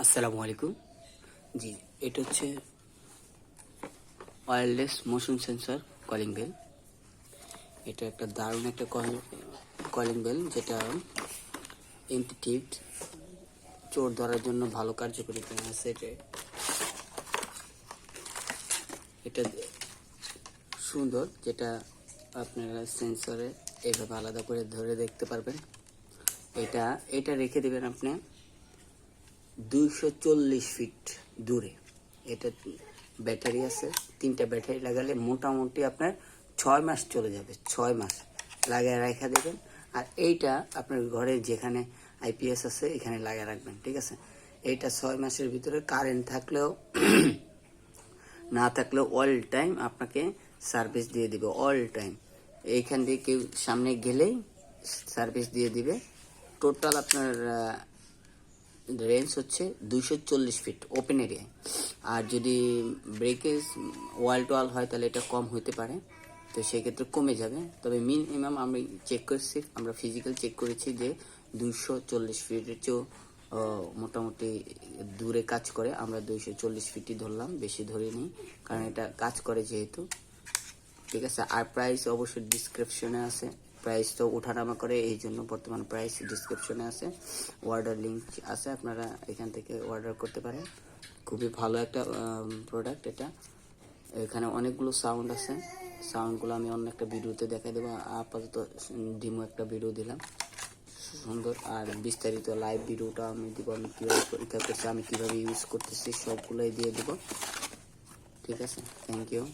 আসসালামু আলাইকুম। জি, এটা হচ্ছে wireless motion sensor calling bell. এটা একটা দারুণ একটা কলিং বেল, যেটা এন্টিটিভ চোর ধরার জন্য ভালো কার্যকারিতা আছে। এটা সুন্দর, যেটা আপনারা সেন্সরে এইভাবে আলাদা করে ধরে দেখতে পারবেন। এটা রেখে দেবেন আপনি 240 ফিট দূরে। এটা ব্যাটারি আছে, 3টা ব্যাটারি লাগালে মোটামুটি আপনার 6 মাস চলে যাবে। 6 মাস লাগায় রেখে দেবেন। আর এইটা আপনার ঘরে যেখানে আইপিএস আছে এখানে লাগিয়ে রাখবেন, ঠিক আছে। এইটা 6 মাসের ভিতরে কারেন্ট থাকলেও না থাকলেও অল টাইম আপনাকে সার্ভিস দিয়ে দিবে, অল টাইম। এইখান দিয়ে কেউ সামনে গেলেই সার্ভিস দিয়ে দিবে। টোটাল আপনার রেঞ্জ হচ্ছে 240 ফিট ওপেন এরিয়ায়। আর যদি ব্রেকেজ ওয়াল টু ওয়াল হয় তাহলে এটা কম হতে পারে, তো সেক্ষেত্রে কমে যাবে। তবে মিনিমাম আমি চেক করছি, আমরা ফিজিক্যাল চেক করেছি যে 240 ফিটের চেয়েও মোটামুটি দূরে কাজ করে। আমরা 240 ফিটই ধরলাম, বেশি ধরিনি, কারণ এটা কাজ করে যেহেতু, ঠিক আছে। আর প্রাইস অবশ্যই ডিসক্রিপশনে আছে। প্রাইস তো ওঠানামা করে, এই জন্য বর্তমান প্রাইস ডিসক্রিপশনে আছে, অর্ডার লিঙ্ক আছে, আপনারা এখান থেকে অর্ডার করতে পারেন। খুবই ভালো একটা প্রোডাক্ট এটা। এখানে অনেকগুলো সাউন্ড আছে, সাউন্ডগুলো আমি অন্য একটা ভিডিওতে দেখাই দেবো। আপাতত ডিমো একটা ভিডিও দিলাম, সুন্দর। আর বিস্তারিত লাইভ ভিডিওটা আমি দিব, আমি কীভাবে পরীক্ষা করছি, আমি কীভাবে ইউজ করতেছি সবগুলোই দিয়ে দেবো, ঠিক আছে। Thank you.